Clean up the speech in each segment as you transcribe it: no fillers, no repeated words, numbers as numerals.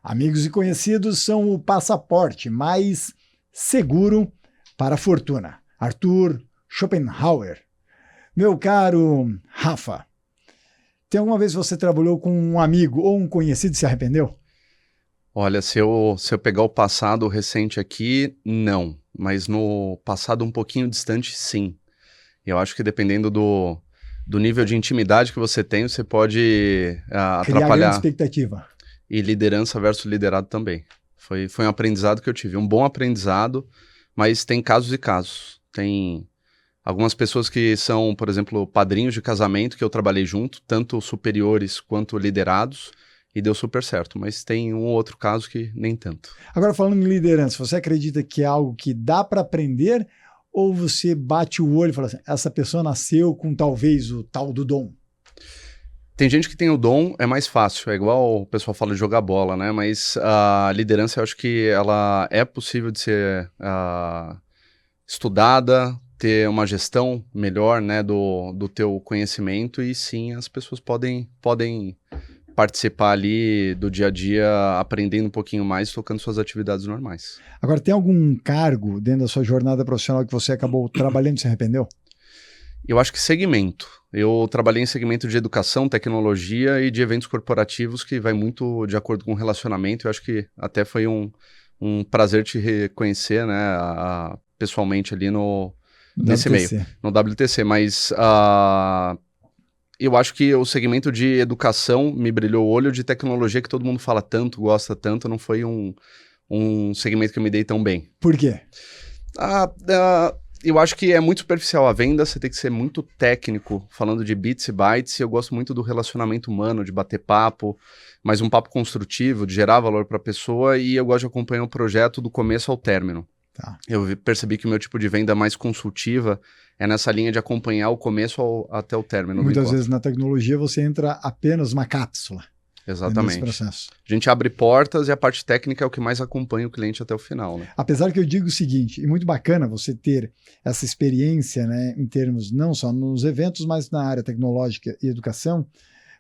Amigos e conhecidos são o passaporte mais seguro para a fortuna. Arthur Schopenhauer. Meu caro Rafa, tem alguma vez você trabalhou com um amigo ou um conhecido e se arrependeu? Olha, se eu pegar o passado recente aqui, não. Mas no passado um pouquinho distante, sim. Eu acho que dependendo do nível de intimidade que você tem, você pode Criar atrapalhar. grande expectativa. E liderança versus liderado também. Foi um aprendizado que eu tive, um bom aprendizado, mas tem casos e casos. Tem algumas pessoas que são, por exemplo, padrinhos de casamento que eu trabalhei junto, tanto superiores quanto liderados, e deu super certo, mas tem um ou outro caso que nem tanto. Agora, falando em liderança, você acredita que é algo que dá para aprender ou você bate o olho e fala assim, essa pessoa nasceu com talvez o tal do dom? Tem gente que tem o dom, é mais fácil, é igual o pessoal fala de jogar bola, né? Mas a liderança eu acho que ela é possível de ser estudada, ter uma gestão melhor, né, do teu conhecimento e sim, as pessoas podem participar ali do dia a dia, aprendendo um pouquinho mais, tocando suas atividades normais. Agora, tem algum cargo dentro da sua jornada profissional que você acabou trabalhando e se arrependeu? Eu acho que segmento. Eu trabalhei em segmento de educação, tecnologia e de eventos corporativos que vai muito de acordo com o relacionamento. Eu acho que até foi um prazer te reconhecer, né, pessoalmente ali nesse meio, no WTC. Mas eu acho que o segmento de educação me brilhou o olho, de tecnologia que todo mundo fala tanto, gosta tanto, não foi um segmento que eu me dei tão bem. Por quê? Eu acho que é muito superficial a venda, você tem que ser muito técnico, falando de bits e bytes, e eu gosto muito do relacionamento humano, de bater papo, mas um papo construtivo, de gerar valor para a pessoa, e eu gosto de acompanhar o projeto do começo ao término. Tá. Eu percebi que o meu tipo de venda mais consultiva é nessa linha de acompanhar o começo até o término. Muitas vezes na tecnologia você entra apenas uma cápsula. Exatamente. Nesse processo. A gente abre portas e a parte técnica é o que mais acompanha o cliente até o final, né? Apesar que eu digo o seguinte, e muito bacana você ter essa experiência, né, em termos não só nos eventos, mas na área tecnológica e educação,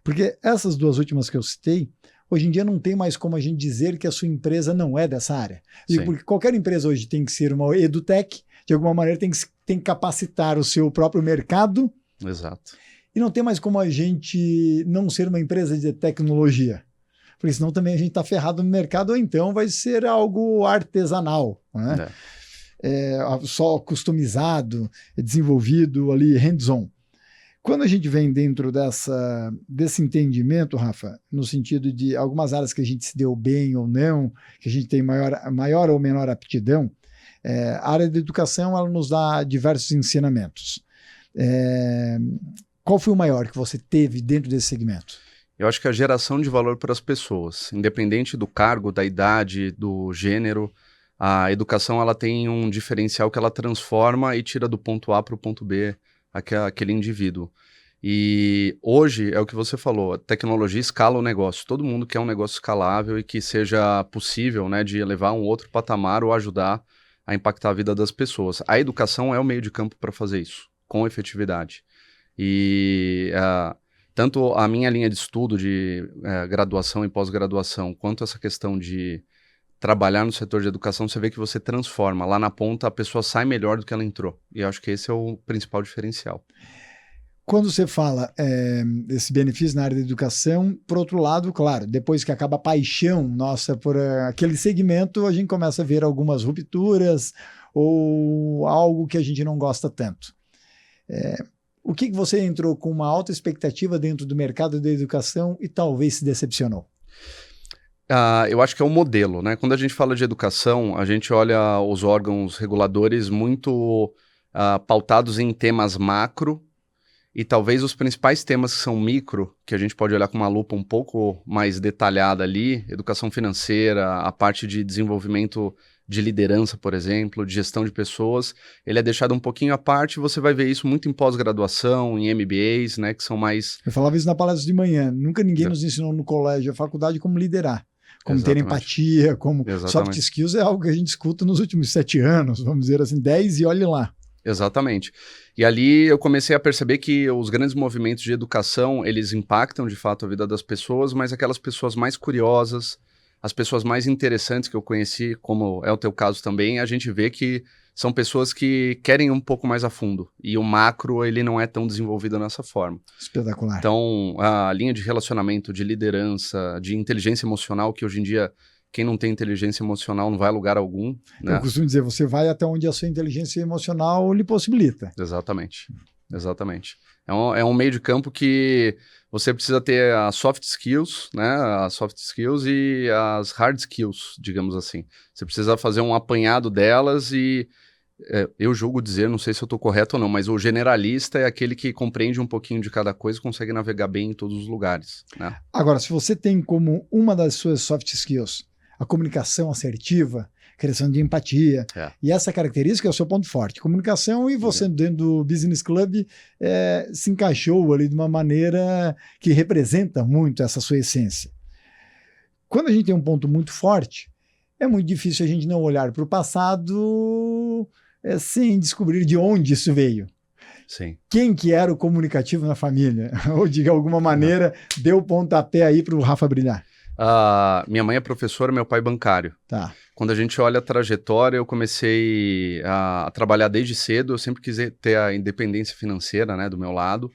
porque essas duas últimas que eu citei, hoje em dia não tem mais como a gente dizer que a sua empresa não é dessa área. Digo, porque qualquer empresa hoje tem que ser uma edutech, de alguma maneira tem que capacitar o seu próprio mercado. Exato. E não tem mais como a gente não ser uma empresa de tecnologia. Porque senão também a gente está ferrado no mercado, ou então vai ser algo artesanal, né? Só customizado, desenvolvido ali, hands-on. Quando a gente vem dentro desse entendimento, Rafa, no sentido de algumas áreas que a gente se deu bem ou não, que a gente tem maior ou menor aptidão, a área da educação ela nos dá diversos ensinamentos. Qual foi o maior que você teve dentro desse segmento? Eu acho que a geração de valor para as pessoas, independente do cargo, da idade, do gênero, a educação ela tem um diferencial que ela transforma e tira do ponto A para o ponto B aquele indivíduo. E hoje, é o que você falou, a tecnologia escala o negócio. Todo mundo quer um negócio escalável e que seja possível, né, de levar a um outro patamar ou ajudar a impactar a vida das pessoas. A educação é o meio de campo para fazer isso, com efetividade. E tanto a minha linha de estudo de graduação e pós-graduação, quanto essa questão de trabalhar no setor de educação, você vê que você transforma. Lá na ponta, a pessoa sai melhor do que ela entrou. E eu acho que esse é o principal diferencial. Quando você fala desse benefício na área da educação, por outro lado, claro, depois que acaba a paixão nossa por aquele segmento, a gente começa a ver algumas rupturas ou algo que a gente não gosta tanto. O que você entrou com uma alta expectativa dentro do mercado da educação e talvez se decepcionou? Eu acho que é um modelo, né? Quando a gente fala de educação, a gente olha os órgãos reguladores muito pautados em temas macro e talvez os principais temas que são micro, que a gente pode olhar com uma lupa um pouco mais detalhada ali, educação financeira, a parte de desenvolvimento de liderança, por exemplo, de gestão de pessoas, ele é deixado um pouquinho à parte, você vai ver isso muito em pós-graduação, em MBAs, né, que são mais... Eu falava isso na palestra de manhã, nunca ninguém nos ensinou no colégio, a faculdade, como liderar, como ter empatia, como soft skills é algo que a gente escuta nos últimos 7 anos, vamos dizer assim, 10 e olhe lá. Exatamente. E ali eu comecei a perceber que os grandes movimentos de educação, eles impactam de fato a vida das pessoas, mas aquelas pessoas mais curiosas, as pessoas mais interessantes que eu conheci, como é o teu caso também, a gente vê que são pessoas que querem um pouco mais a fundo. E o macro, ele não é tão desenvolvido dessa forma. Espetacular. Então, a linha de relacionamento, de liderança, de inteligência emocional, que hoje em dia, quem não tem inteligência emocional não vai a lugar algum. Né? Eu costumo dizer, você vai até onde a sua inteligência emocional lhe possibilita. Exatamente. Exatamente. É um meio de campo que você precisa ter as soft skills, né? As soft skills e as hard skills, digamos assim. Você precisa fazer um apanhado delas e eu julgo dizer, não sei se eu estou correto ou não, mas o generalista é aquele que compreende um pouquinho de cada coisa e consegue navegar bem em todos os lugares. Né? Agora, se você tem como uma das suas soft skills a comunicação assertiva, criação de empatia, e essa característica é o seu ponto forte. Comunicação, e você dentro do Business Club se encaixou ali de uma maneira que representa muito essa sua essência. Quando a gente tem um ponto muito forte, é muito difícil a gente não olhar para o passado sem descobrir de onde isso veio. Sim. Quem que era o comunicativo na família? Ou de alguma maneira deu pontapé aí para o Rafa brilhar? Minha mãe é professora, meu pai é bancário. Tá. Quando a gente olha a trajetória, eu comecei a trabalhar desde cedo, eu sempre quis ter a independência financeira, né, do meu lado.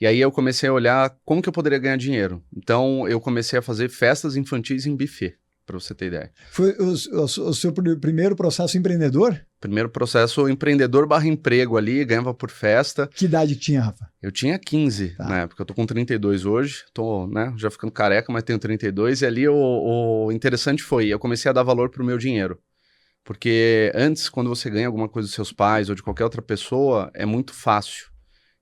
E aí eu comecei a olhar como que eu poderia ganhar dinheiro. Então eu comecei a fazer festas infantis em buffet, para você ter ideia. Foi o seu primeiro processo empreendedor? Primeiro processo empreendedor/emprego ali, ganhava por festa. Que idade tinha, Rafa? Eu tinha 15 na época, eu tô com 32 hoje, tô, né, já ficando careca, mas tenho 32, e ali o interessante foi, eu comecei a dar valor pro meu dinheiro. Porque antes, quando você ganha alguma coisa dos seus pais ou de qualquer outra pessoa, é muito fácil.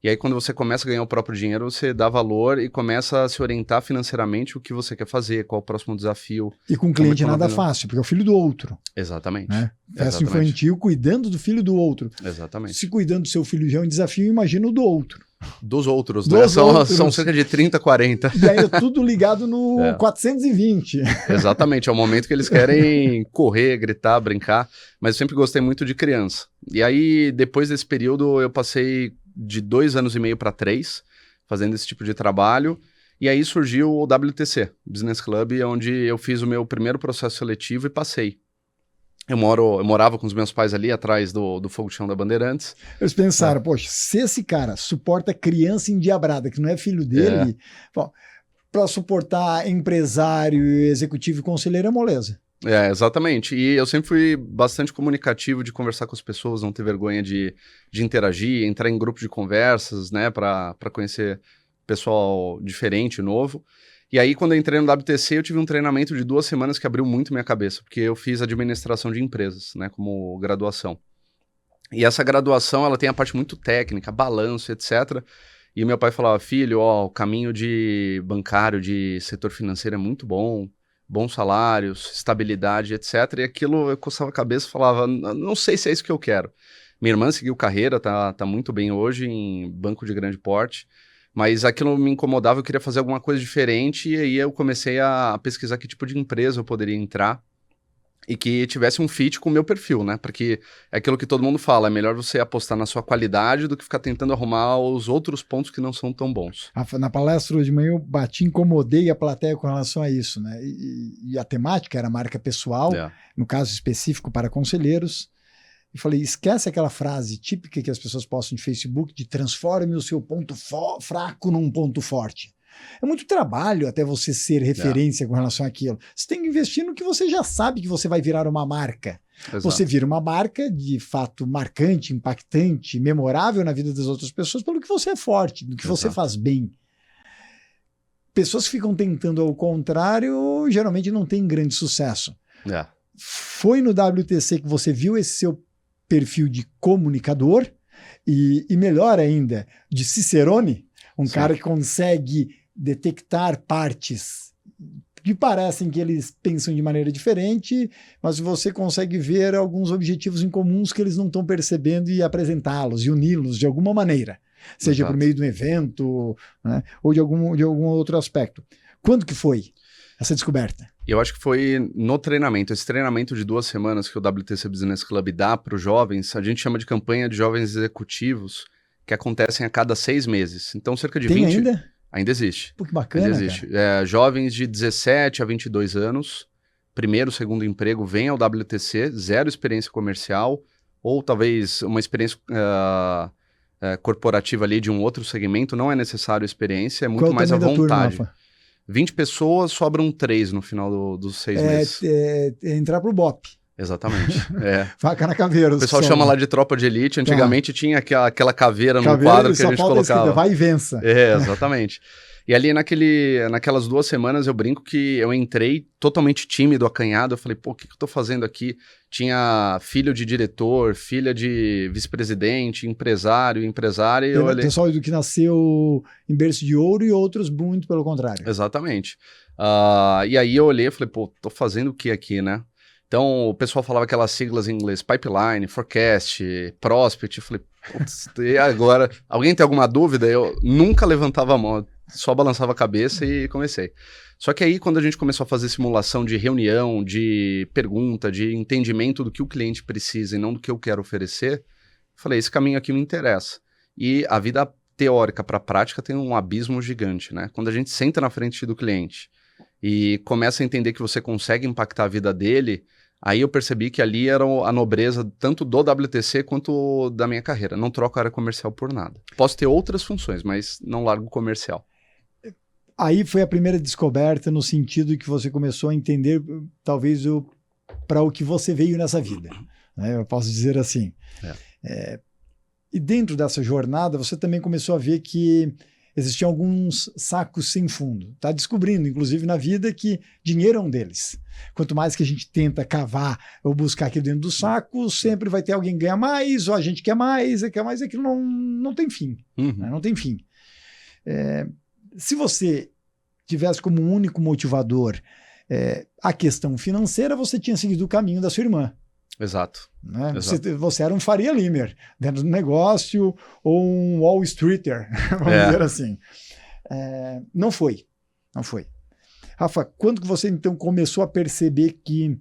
E aí, quando você começa a ganhar o próprio dinheiro, você dá valor e começa a se orientar financeiramente o que você quer fazer, qual o próximo desafio. E com cliente nada fácil, porque é o filho do outro. Exatamente. Né? Festa infantil, cuidando do filho do outro. Exatamente. Se cuidando do seu filho já é um desafio, imagina o do outro. Dos outros, né? São cerca de 30, 40. E aí é tudo ligado no 420. Exatamente, é o momento que eles querem correr, gritar, brincar. Mas eu sempre gostei muito de criança. E aí, depois desse período, eu passei de 2 anos e meio para 3, fazendo esse tipo de trabalho. E aí surgiu o WTC, Business Club, onde eu fiz o meu primeiro processo seletivo e passei. Eu morava com os meus pais ali atrás do Fogo de Chão da Bandeirantes. Eles pensaram, poxa, se esse cara suporta criança endiabrada, que não é filho dele, para suportar empresário, executivo e conselheiro é moleza. Exatamente. E eu sempre fui bastante comunicativo de conversar com as pessoas, não ter vergonha de interagir, entrar em grupos de conversas, né, para conhecer pessoal diferente, novo. E aí, quando eu entrei no WTC, eu tive um treinamento de 2 semanas que abriu muito minha cabeça, porque eu fiz administração de empresas, né, como graduação. E essa graduação, ela tem a parte muito técnica, balanço, etc. E meu pai falava, filho, o caminho de bancário, de setor financeiro é muito bom, bons salários, estabilidade, etc. E aquilo, eu coçava a cabeça e falava, não sei se é isso que eu quero. Minha irmã seguiu carreira, tá muito bem hoje em banco de grande porte. Mas aquilo me incomodava, eu queria fazer alguma coisa diferente, e aí eu comecei a pesquisar que tipo de empresa eu poderia entrar e que tivesse um fit com o meu perfil, né? Porque é aquilo que todo mundo fala, é melhor você apostar na sua qualidade do que ficar tentando arrumar os outros pontos que não são tão bons. Na palestra de manhã eu incomodei a plateia com relação a isso, né? E a temática era marca pessoal, no caso específico para conselheiros. E falei, esquece aquela frase típica que as pessoas postam de Facebook de transforme o seu ponto fraco num ponto forte. É muito trabalho até você ser referência com relação àquilo. Você tem que investir no que você já sabe que você vai virar uma marca. Exato. Você vira uma marca de fato marcante, impactante, memorável na vida das outras pessoas pelo que você é forte, do que você faz bem. Pessoas que ficam tentando ao contrário geralmente não têm grande sucesso. Foi no WTC que você viu esse seu perfil de comunicador e melhor ainda, de cicerone, cara que consegue detectar partes que parecem que eles pensam de maneira diferente, mas você consegue ver alguns objetivos em comuns que eles não estão percebendo e apresentá-los e uni-los de alguma maneira, seja por meio de um evento, né, ou de algum outro aspecto. Quando que foi essa descoberta? Eu acho que foi no treinamento. Esse treinamento de 2 semanas que o WTC Business Club dá para os jovens, a gente chama de campanha de jovens executivos, que acontecem a cada 6 meses. Então, cerca de 20... ainda? Ainda existe. Pô, que bacana, ainda existe. Jovens de 17 a 22 anos primeiro, segundo emprego, vem ao WTC, zero experiência comercial, ou talvez uma experiência corporativa ali de um outro segmento, não é necessário experiência, é muito mais a vontade. Turma, 20 pessoas, sobram 3 no final dos 6 meses. Entrar pro BOP. Exatamente. Faca na caveira. O pessoal chama lá de tropa de elite. Antigamente tinha aquela caveira no quadro que a gente colocava. Vai e vença. Exatamente. E ali naquelas 2 semanas eu brinco que eu entrei totalmente tímido, acanhado. Eu falei, pô, o que eu tô fazendo aqui? Tinha filho de diretor, filha de vice-presidente, empresária. E pessoal do que nasceu em berço de ouro e outros muito pelo contrário. Exatamente. E aí eu olhei e falei, pô, tô fazendo o que aqui, né? Então, o pessoal falava aquelas siglas em inglês, pipeline, forecast, prospect. Eu falei, putz, e agora? Alguém tem alguma dúvida? Eu nunca levantava a mão, só balançava a cabeça e comecei. Só que aí, quando a gente começou a fazer simulação de reunião, de pergunta, de entendimento do que o cliente precisa e não do que eu quero oferecer, eu falei, esse caminho aqui me interessa. E a vida teórica para a prática tem um abismo gigante, né? Quando a gente senta na frente do cliente e começa a entender que você consegue impactar a vida dele, aí eu percebi que ali era a nobreza tanto do WTC quanto da minha carreira. Não troco a área comercial por nada. Posso ter outras funções, mas não largo o comercial. Aí foi a primeira descoberta no sentido que você começou a entender, talvez, para o que você veio nessa vida. Né? Eu posso dizer assim. E dentro dessa jornada, você também começou a ver que existiam alguns sacos sem fundo. Está descobrindo, inclusive na vida, que dinheiro é um deles. Quanto mais que a gente tenta cavar ou buscar aquilo dentro do saco, sempre vai ter alguém que ganha mais, ou a gente quer mais, e aquilo não tem fim. Né? Não tem fim. Se você tivesse como único motivador a questão financeira, você tinha seguido o caminho da sua irmã. Exato. Né? Você era um Faria Limer dentro do negócio ou um Wall Streeter, vamos dizer assim. Não foi. Rafa, quando que você então começou a perceber que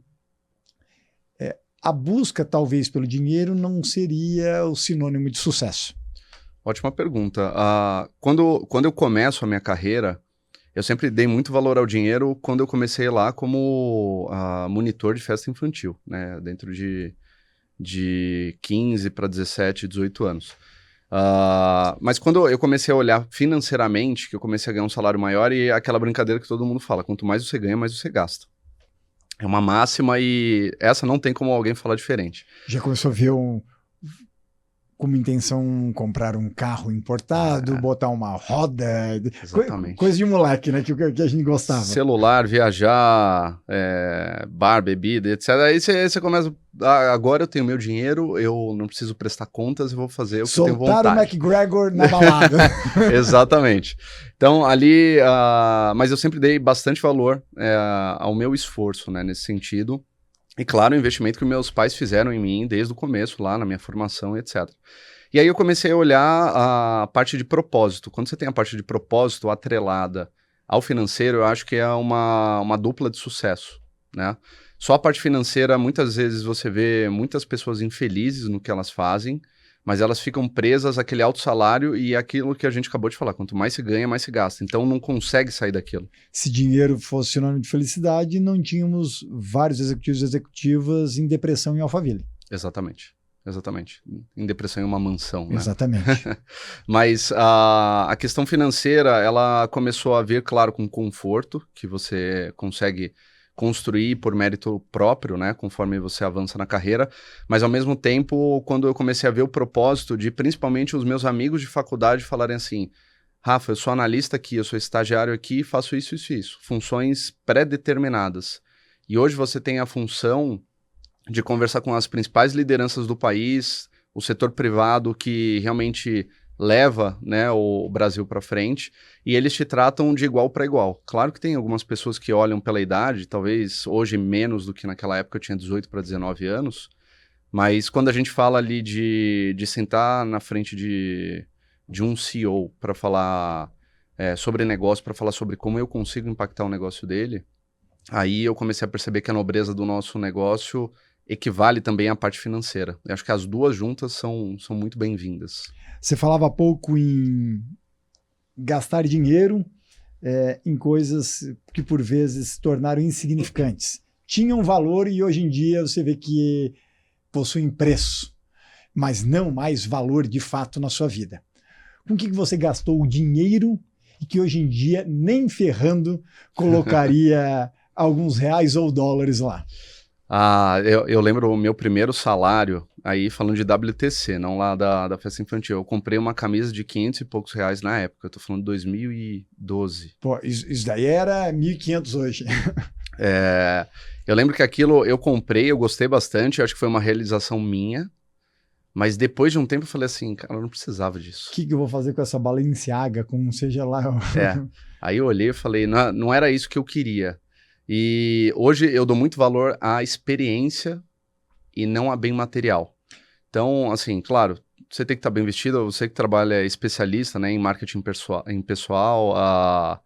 a busca talvez pelo dinheiro não seria o sinônimo de sucesso? Ótima pergunta. Quando eu começo a minha carreira, eu sempre dei muito valor ao dinheiro quando eu comecei lá como monitor de festa infantil, né? Dentro de 15 para 17, 18 anos. Mas quando eu comecei a olhar financeiramente, que eu comecei a ganhar um salário maior, e aquela brincadeira que todo mundo fala, quanto mais você ganha, mais você gasta. É uma máxima e essa não tem como alguém falar diferente. Já começou a ver como intenção comprar um carro importado, botar uma roda, coisa de moleque, né, que a gente gostava. Celular, viajar, bar, bebida, etc. Aí você começa, agora eu tenho meu dinheiro, eu não preciso prestar contas, eu vou fazer o que eu tenho vontade. Soltar o McGregor na balada. Exatamente. Então ali, mas eu sempre dei bastante valor ao meu esforço, né, nesse sentido. E claro, o investimento que meus pais fizeram em mim desde o começo, lá na minha formação, etc. E aí eu comecei a olhar a parte de propósito. Quando você tem a parte de propósito atrelada ao financeiro, eu acho que é uma dupla de sucesso, né? Só a parte financeira, muitas vezes você vê muitas pessoas infelizes no que elas fazem, mas elas ficam presas àquele alto salário e aquilo que a gente acabou de falar, quanto mais se ganha, mais se gasta. Então não consegue sair daquilo. Se dinheiro fosse sinônimo de felicidade, não tínhamos vários executivos e executivas em depressão em Alphaville. Exatamente. Em depressão em uma mansão, né? Exatamente. Mas a questão financeira, ela começou a vir, claro, com conforto, que você consegue construir por mérito próprio, né, conforme você avança na carreira, mas ao mesmo tempo, quando eu comecei a ver o propósito de, principalmente, os meus amigos de faculdade falarem assim, Rafa, eu sou analista aqui, eu sou estagiário aqui, faço isso, funções pré-determinadas. E hoje você tem a função de conversar com as principais lideranças do país, o setor privado que realmente leva, né, o Brasil para frente, e eles te tratam de igual para igual. Claro que tem algumas pessoas que olham pela idade, talvez hoje menos do que naquela época, eu tinha 18 para 19 anos, mas quando a gente fala ali de sentar na frente de um CEO para falar sobre negócio, para falar sobre como eu consigo impactar o negócio dele, aí eu comecei a perceber que a nobreza do nosso negócio equivale também à parte financeira. Eu acho que as duas juntas são muito bem-vindas. Você falava há pouco em gastar dinheiro em coisas que por vezes se tornaram insignificantes. tinham valor e hoje em dia você vê que possuem preço, mas não mais valor de fato na sua vida. Com que você gastou o dinheiro e que hoje em dia, nem ferrando, colocaria alguns reais ou dólares lá? Eu lembro o meu primeiro salário, aí falando de WTC, não lá da festa infantil. Eu comprei uma camisa de 500 e poucos reais na época, eu tô falando de 2012. Pô, isso daí era 1.500 hoje. Eu lembro que aquilo eu comprei, eu gostei bastante, eu acho que foi uma realização minha, mas depois de um tempo eu falei assim, cara, eu não precisava disso. O que eu vou fazer com essa Balenciaga, com seja lá... Aí eu olhei e falei, não era isso que eu queria. E hoje eu dou muito valor à experiência e não a bem material. Então, assim, claro, você tem que estar bem vestido, você que trabalha especialista, né, em marketing pessoal,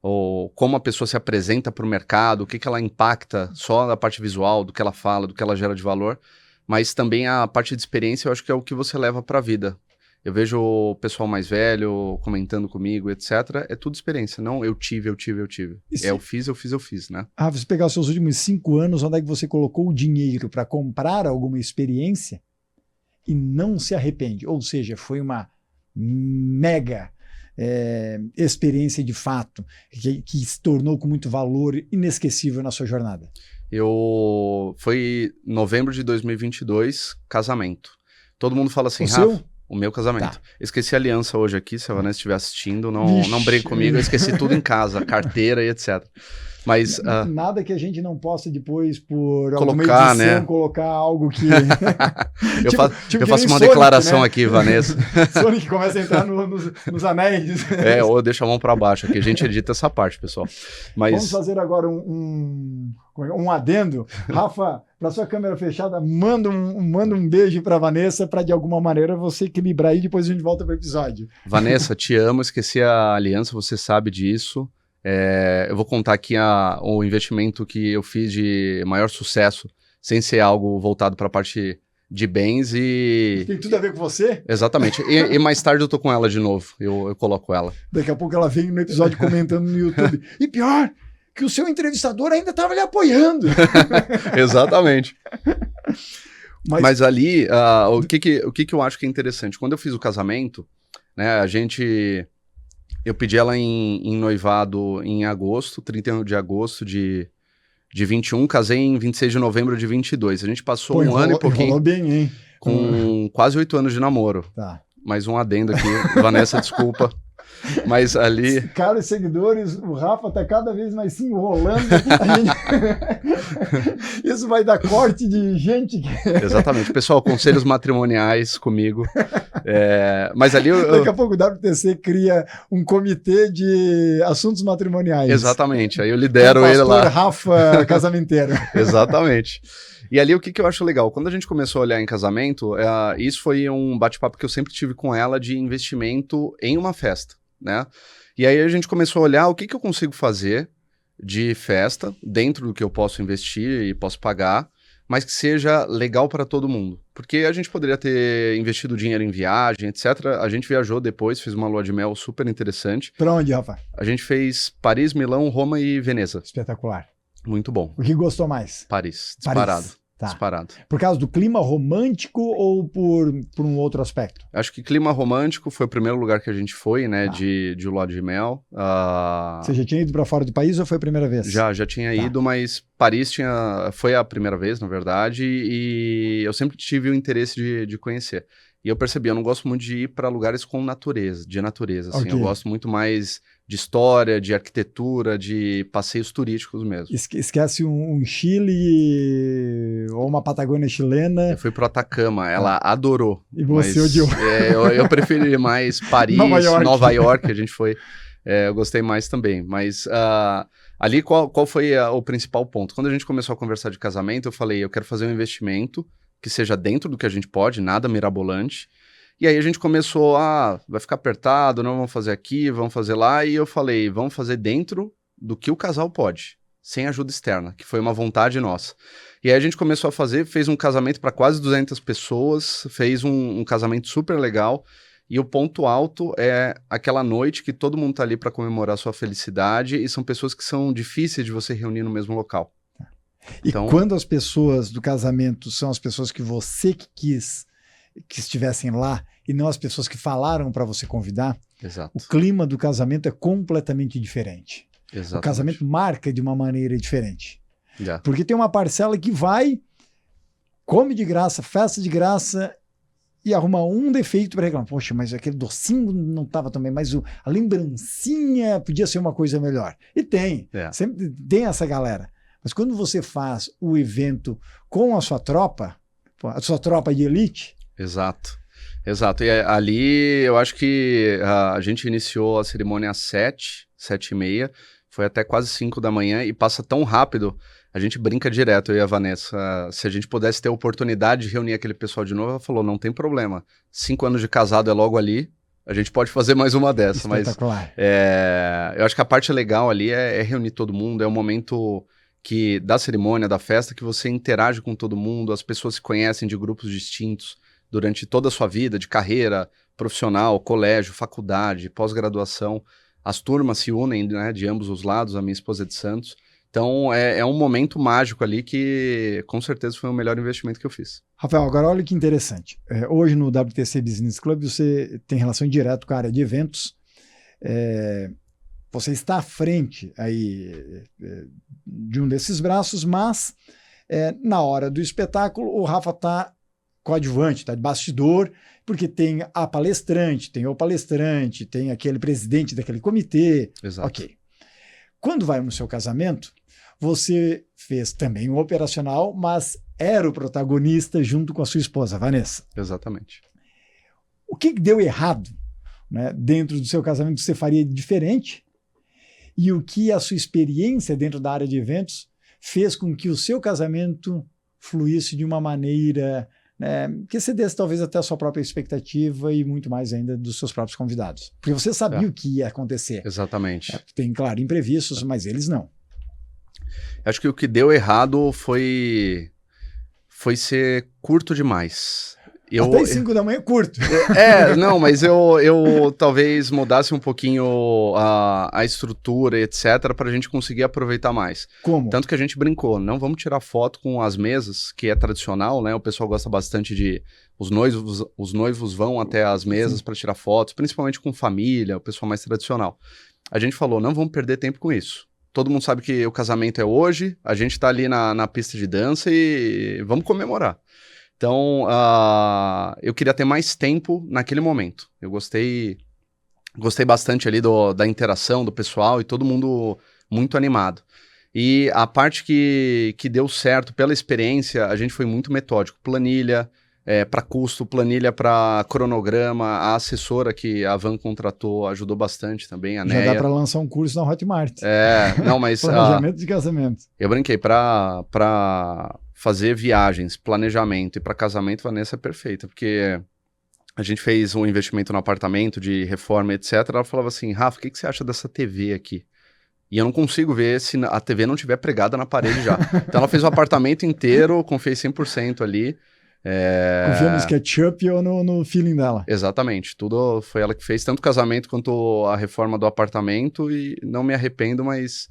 ou como a pessoa se apresenta para o mercado, o que ela impacta só na parte visual, do que ela fala, do que ela gera de valor, mas também a parte de experiência eu acho que é o que você leva para a vida. Eu vejo o pessoal mais velho comentando comigo, etc. É tudo experiência, não eu tive. Eu fiz, né? Você pegar os seus últimos 5 anos, onde é que você colocou o dinheiro para comprar alguma experiência e não se arrepende? Ou seja, foi uma mega experiência de fato, que se tornou com muito valor inesquecível na sua jornada. Foi novembro de 2022, casamento. Todo mundo fala assim, o Rafa... seu? O meu casamento. Tá. Esqueci a aliança hoje aqui, se a Vanessa estiver assistindo, não brigue comigo, eu esqueci tudo em casa, carteira e etc. Mas... nada que a gente não possa depois, por colocar, alguma edição, né? Colocar algo que... eu faço uma Sonic, declaração, né? Aqui, Vanessa. Sonic começa a entrar nos anéis. Ou eu deixo a mão para baixo aqui, a gente edita essa parte, pessoal. Mas... Vamos fazer agora um adendo. Rafa, para sua câmera fechada, manda um beijo para Vanessa, para de alguma maneira você equilibrar aí, depois a gente volta para o episódio. Vanessa, te amo, esqueci a aliança, você sabe disso. Eu vou contar aqui o investimento que eu fiz de maior sucesso, sem ser algo voltado para a parte de bens e... Tem tudo a ver com você? Exatamente. E mais tarde eu tô com ela de novo, eu coloco ela. Daqui a pouco ela vem no episódio comentando no YouTube. E pior, que o seu entrevistador ainda estava lhe apoiando. Exatamente. Mas ali, o que eu acho que é interessante? Quando eu fiz o casamento, né, eu pedi ela em noivado em agosto, 31 de agosto de 21, casei em 26 de novembro de 22. A gente passou um ano e pouquinho. Rolou bem, hein? Com quase 8 anos de namoro. Tá. Mais um adendo aqui. Vanessa, desculpa. Mas ali... Caros seguidores, o Rafa tá cada vez mais se enrolando. Isso vai dar corte de gente. Exatamente. Pessoal, conselhos matrimoniais comigo. Mas ali... Daqui a pouco o WTC cria um comitê de assuntos matrimoniais. Exatamente. Aí eu lidero ele lá. Rafa Casamenteiro. Exatamente. E ali o que eu acho legal, quando a gente começou a olhar em casamento, isso foi um bate-papo que eu sempre tive com ela de investimento em uma festa, né? E aí a gente começou a olhar o que eu consigo fazer de festa, dentro do que eu posso investir e posso pagar, mas que seja legal para todo mundo. Porque a gente poderia ter investido dinheiro em viagem, etc. A gente viajou depois, fez uma lua de mel super interessante. Para onde, Rafa? A gente fez Paris, Milão, Roma e Veneza. Espetacular. Muito bom. O que gostou mais? Paris, disparado. Paris. Tá. Disparado. Por causa do clima romântico ou por um outro aspecto? Acho que clima romântico foi o primeiro lugar que a gente foi, né, de lua de mel. Você já tinha ido para fora do país ou foi a primeira vez? Já tinha ido, mas Paris foi a primeira vez, na verdade, e eu sempre tive o interesse de conhecer. E eu percebi, eu não gosto muito de ir para lugares com natureza, assim. Okay. Eu gosto muito mais de história, de arquitetura, de passeios turísticos mesmo. Esquece um Chile ou uma Patagônia chilena. Eu fui pro Atacama, ela adorou. E você odiou. Eu preferi mais Paris, Nova York, a gente foi. Eu gostei mais também, mas ali qual foi o principal ponto? Quando a gente começou a conversar de casamento, eu falei, eu quero fazer um investimento que seja dentro do que a gente pode, nada mirabolante. E aí a gente começou, vai ficar apertado, não vamos fazer aqui, vamos fazer lá. E eu falei, vamos fazer dentro do que o casal pode, sem ajuda externa, que foi uma vontade nossa. E aí a gente começou a fez um casamento para quase 200 pessoas, fez um casamento super legal. E o ponto alto é aquela noite que todo mundo tá ali para comemorar a sua felicidade e são pessoas que são difíceis de você reunir no mesmo local. Então, e quando as pessoas do casamento são as pessoas que você quis que estivessem lá e não as pessoas que falaram para você convidar, exato. O clima do casamento é completamente diferente. Exatamente. O casamento marca de uma maneira diferente. Yeah. Porque tem uma parcela que vai, come de graça, festa de graça e arruma um defeito para reclamar. Poxa, mas aquele docinho não estava também, mas a lembrancinha podia ser uma coisa melhor. E tem, sempre tem essa galera. Mas quando você faz o evento com a sua tropa de elite... Exato. Exato. E ali eu acho que a gente iniciou a cerimônia às 7h30, foi até quase 5 da manhã e passa tão rápido, a gente brinca direto, eu e a Vanessa. Se a gente pudesse ter a oportunidade de reunir aquele pessoal de novo, ela falou, não tem problema. 5 anos de casado é logo ali, a gente pode fazer mais uma dessa. Mas eu acho que a parte legal ali é reunir todo mundo, é o momento da cerimônia, da festa, que você interage com todo mundo, as pessoas se conhecem de grupos distintos, durante toda a sua vida, de carreira profissional, colégio, faculdade, pós-graduação. As turmas se unem, né, de ambos os lados, a minha esposa é de Santos. Então, é um momento mágico ali que, com certeza, foi o melhor investimento que eu fiz. Rafael, agora olha que interessante. Hoje, no WTC Business Club, você tem relação direta com a área de eventos. Você está à frente aí, de um desses braços, mas na hora do espetáculo, o Rafa está coadjuvante, tá de bastidor, porque tem a palestrante, tem o palestrante, tem aquele presidente daquele comitê. Exato. Ok. Quando vai no seu casamento, você fez também o operacional, mas era o protagonista junto com a sua esposa, Vanessa. Exatamente. O que deu errado, né, dentro do seu casamento que você faria diferente? E o que a sua experiência dentro da área de eventos fez com que o seu casamento fluísse de uma maneira... que excedesse talvez até a sua própria expectativa e muito mais ainda dos seus próprios convidados. Porque você sabia o que ia acontecer. Exatamente. Tem, claro, imprevistos, mas eles não. Acho que o que deu errado foi ser curto demais. Até 5 da manhã é curto. Não, mas eu talvez mudasse um pouquinho a estrutura, etc., para a gente conseguir aproveitar mais. Como? Tanto que a gente brincou, não vamos tirar foto com as mesas, que é tradicional, né? O pessoal gosta bastante de... Os noivos vão até as mesas para tirar fotos, principalmente com família, o pessoal mais tradicional. A gente falou, não vamos perder tempo com isso. Todo mundo sabe que o casamento é hoje, a gente está ali na pista de dança e vamos comemorar. Então, eu queria ter mais tempo naquele momento. Eu gostei bastante ali da interação do pessoal e todo mundo muito animado. E a parte que deu certo pela experiência, a gente foi muito metódico. Planilha para custo, planilha para cronograma, a assessora que a Van contratou ajudou bastante também, a Neia. Já dá para lançar um curso na Hotmart. Não, mas... Planejamento de casamento. Eu brinquei, para fazer viagens, planejamento e para casamento, Vanessa é perfeita, porque a gente fez um investimento no apartamento de reforma, etc. Ela falava assim, Rafa, o que você acha dessa TV aqui? E eu não consigo ver se a TV não estiver pregada na parede já. Então ela fez o apartamento inteiro, confiei 100% ali. Confia no SketchUp ou no feeling dela. Exatamente, tudo foi ela que fez, tanto o casamento quanto a reforma do apartamento, e não me arrependo, mas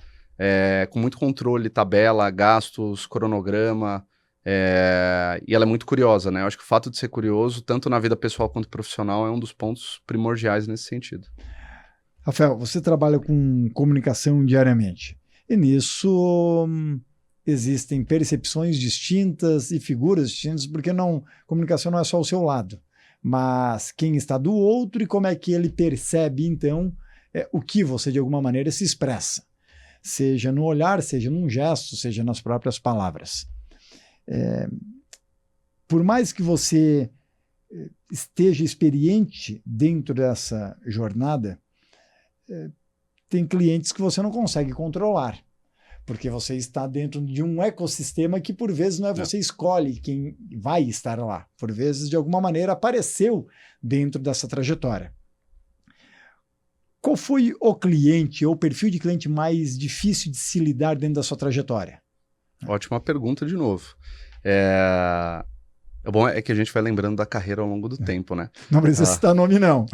com muito controle, tabela, gastos, cronograma, e ela é muito curiosa, né? Eu acho que o fato de ser curioso, tanto na vida pessoal quanto profissional, é um dos pontos primordiais nesse sentido. Rafael, você trabalha com comunicação diariamente, e nisso existem percepções distintas e figuras distintas, porque comunicação não é só o seu lado, mas quem está do outro e como é que ele percebe, então, o que você, de alguma maneira, se expressa. Seja no olhar, seja num gesto, seja nas próprias palavras. Por mais que você esteja experiente dentro dessa jornada, tem clientes que você não consegue controlar, porque você está dentro de um ecossistema que, por vezes, não é você escolhe quem vai estar lá. Por vezes, de alguma maneira, apareceu dentro dessa trajetória. Qual foi o cliente ou o perfil de cliente mais difícil de se lidar dentro da sua trajetória? Ótima pergunta de novo. O bom é que a gente vai lembrando da carreira ao longo do tempo, né? Não precisa citar nome, não.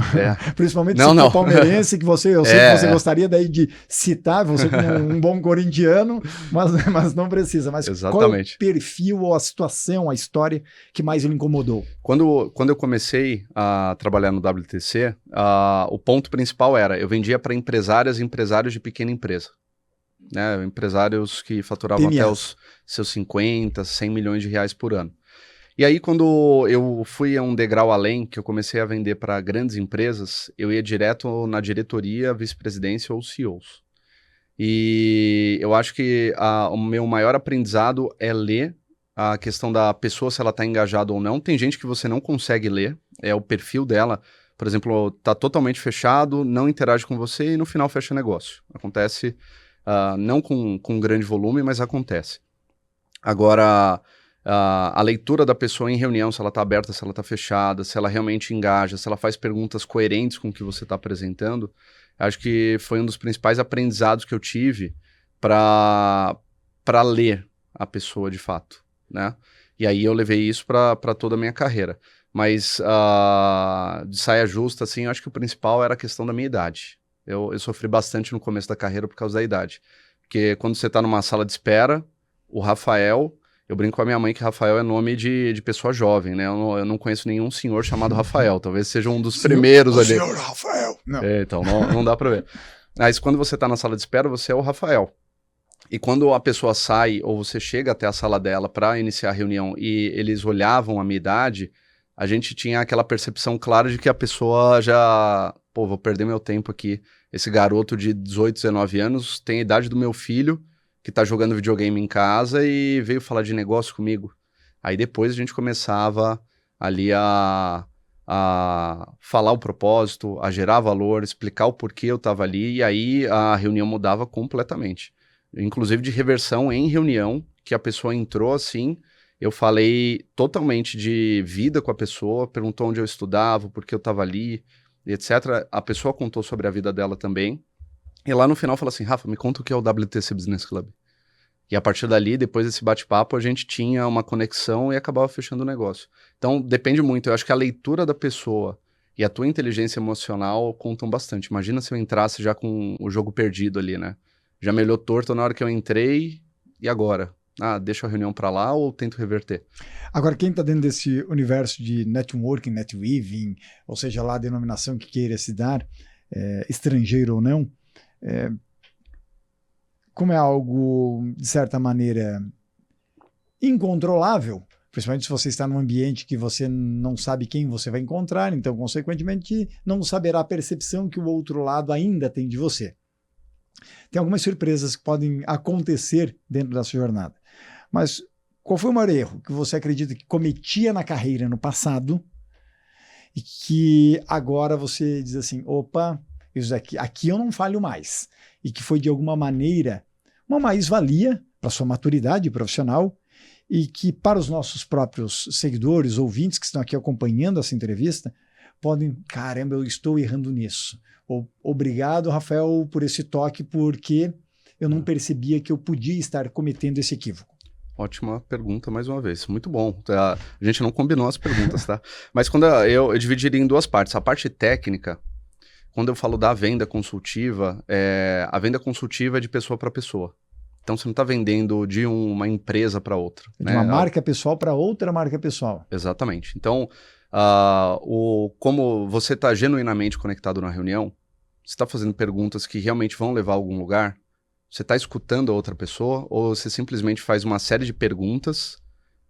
Principalmente não, se não. for palmeirense, que eu sei que você gostaria daí de citar, você como um bom corintiano, mas não precisa. Mas exatamente. Qual é o perfil ou a situação, a história que mais lhe incomodou? Quando eu comecei a trabalhar no WTC, o ponto principal era, eu vendia para empresárias e empresários de pequena empresa. Né? Empresários que faturavam até os seus 50, 100 milhões de reais por ano. E aí, quando eu fui a um degrau além, que eu comecei a vender para grandes empresas, eu ia direto na diretoria, vice-presidência ou CEOs. E eu acho que o meu maior aprendizado é ler a questão da pessoa, se ela está engajada ou não. Tem gente que você não consegue ler, é o perfil dela. Por exemplo, está totalmente fechado, não interage com você e no final fecha negócio. Acontece, não com grande volume, mas acontece. Agora... a leitura da pessoa em reunião, se ela está aberta, se ela está fechada, se ela realmente engaja, se ela faz perguntas coerentes com o que você está apresentando, acho que foi um dos principais aprendizados que eu tive para ler a pessoa de fato, né? E aí eu levei isso para toda a minha carreira. Mas de saia justa, assim, eu acho que o principal era a questão da minha idade. Eu sofri bastante no começo da carreira por causa da idade. Porque quando você está numa sala de espera, o Rafael... Eu brinco com a minha mãe que Rafael é nome de pessoa jovem, né? Eu não conheço nenhum senhor chamado Rafael. Talvez seja um dos primeiros ali. Senhor Rafael! Não. Então não dá pra ver. Mas quando você tá na sala de espera, você é o Rafael. E quando a pessoa sai ou você chega até a sala dela para iniciar a reunião e eles olhavam a minha idade, a gente tinha aquela percepção clara de que a pessoa já... Pô, vou perder meu tempo aqui. Esse garoto de 18, 19 anos tem a idade do meu filho, que tá jogando videogame em casa e veio falar de negócio comigo. Aí depois a gente começava ali a falar o propósito, a gerar valor, explicar o porquê eu tava ali, e aí a reunião mudava completamente. Inclusive de reversão em reunião, que a pessoa entrou assim, eu falei totalmente de vida com a pessoa, perguntou onde eu estudava, por que eu tava ali, etc. A pessoa contou sobre a vida dela também. E lá no final falou assim, Rafa, me conta o que é o WTC Business Club. E a partir dali, depois desse bate-papo, a gente tinha uma conexão e acabava fechando o negócio. Então, depende muito. Eu acho que a leitura da pessoa e a tua inteligência emocional contam bastante. Imagina se eu entrasse já com o jogo perdido ali, né? Já me olhou torto na hora que eu entrei, e agora? Deixa a reunião para lá ou tento reverter? Agora, quem está dentro desse universo de networking, netweaving, ou seja, lá a denominação que queira se dar, estrangeiro ou não, como é algo, de certa maneira, incontrolável, principalmente se você está num ambiente que você não sabe quem você vai encontrar, então, consequentemente, não saberá a percepção que o outro lado ainda tem de você. Tem algumas surpresas que podem acontecer dentro dessa jornada. Mas qual foi o maior erro que você acredita que cometia na carreira no passado e que agora você diz assim, opa, isso aqui eu não falho mais, e que foi de alguma maneira uma mais-valia para sua maturidade profissional e que para os nossos próprios seguidores, ouvintes que estão aqui acompanhando essa entrevista, podem, caramba, eu estou errando nisso. Ou, obrigado, Rafael, por esse toque, porque eu não percebia que eu podia estar cometendo esse equívoco. Ótima pergunta, mais uma vez. Muito bom. A gente não combinou as perguntas, tá? Mas quando eu dividiria em duas partes. A parte técnica, quando eu falo da venda consultiva, a venda consultiva é de pessoa para pessoa. Então, você não está vendendo de uma empresa para outra. De uma marca pessoal para outra marca pessoal. Exatamente. Então, como você está genuinamente conectado na reunião, você está fazendo perguntas que realmente vão levar a algum lugar, você está escutando a outra pessoa, ou você simplesmente faz uma série de perguntas,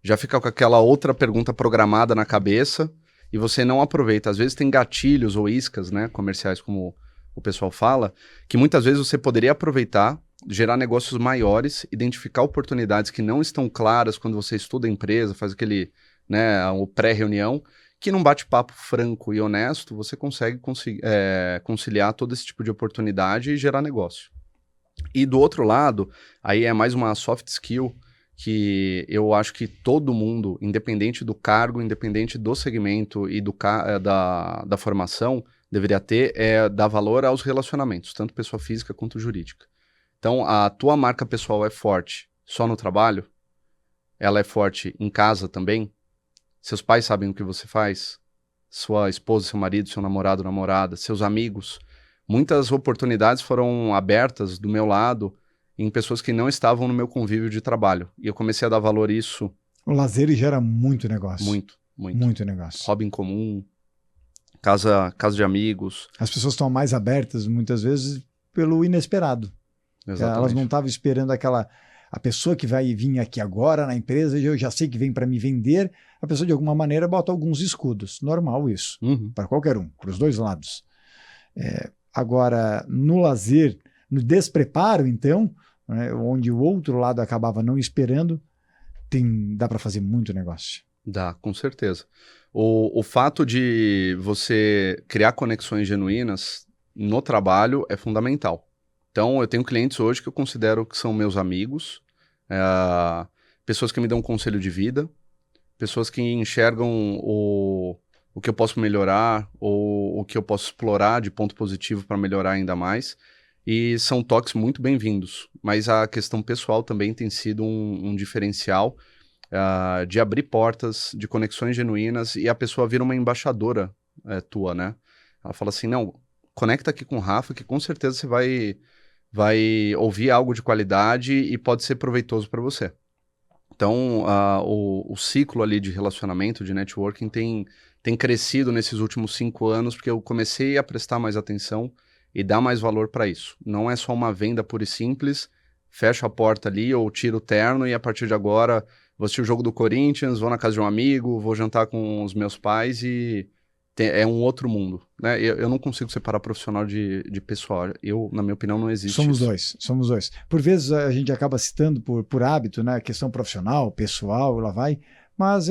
já fica com aquela outra pergunta programada na cabeça, e você não aproveita. Às vezes tem gatilhos ou iscas, né, comerciais, como o pessoal fala, que muitas vezes você poderia aproveitar, gerar negócios maiores, identificar oportunidades que não estão claras quando você estuda a empresa, faz aquele, né, o pré-reunião, que num bate-papo franco e honesto, você consegue conciliar todo esse tipo de oportunidade e gerar negócio. E do outro lado, aí é mais uma soft skill que eu acho que todo mundo, independente do cargo, independente do segmento e da formação, deveria ter, dar valor aos relacionamentos, tanto pessoa física quanto jurídica. Então, a tua marca pessoal é forte só no trabalho? Ela é forte em casa também? Seus pais sabem o que você faz? Sua esposa, seu marido, seu namorado, namorada, seus amigos. Muitas oportunidades foram abertas do meu lado em pessoas que não estavam no meu convívio de trabalho. E eu comecei a dar valor a isso. O lazer gera muito negócio. Muito. Muito negócio. Hobby em comum, casa de amigos. As pessoas estão mais abertas, muitas vezes, pelo inesperado. Exatamente. Elas não estavam esperando a pessoa que vai vir aqui agora na empresa, eu já sei que vem para me vender, a pessoa de alguma maneira bota alguns escudos. Normal isso, para qualquer um, para os dois lados. Agora, no lazer, no despreparo, então, né, onde o outro lado acabava não esperando, dá para fazer muito negócio. Dá, com certeza. O fato de você criar conexões genuínas no trabalho é fundamental. Então, eu tenho clientes hoje que eu considero que são meus amigos, pessoas que me dão um conselho de vida, pessoas que enxergam o que eu posso melhorar ou o que eu posso explorar de ponto positivo para melhorar ainda mais. E são toques muito bem-vindos. Mas a questão pessoal também tem sido um diferencial de abrir portas, de conexões genuínas, e a pessoa vira uma embaixadora tua, né? Ela fala assim, não, conecta aqui com o Rafa, que com certeza você vai ouvir algo de qualidade e pode ser proveitoso para você. Então, o ciclo ali de relacionamento, de networking, tem crescido nesses últimos 5 anos, porque eu comecei a prestar mais atenção e dar mais valor para isso. Não é só uma venda pura e simples, fecho a porta ali ou tiro o terno e a partir de agora vou assistir o jogo do Corinthians, vou na casa de um amigo, vou jantar com os meus pais e é um outro mundo, né? Eu não consigo separar profissional de pessoal. Na minha opinião, não existe isso. Somos dois. Por vezes a gente acaba citando por hábito, né? Questão profissional, pessoal, lá vai, mas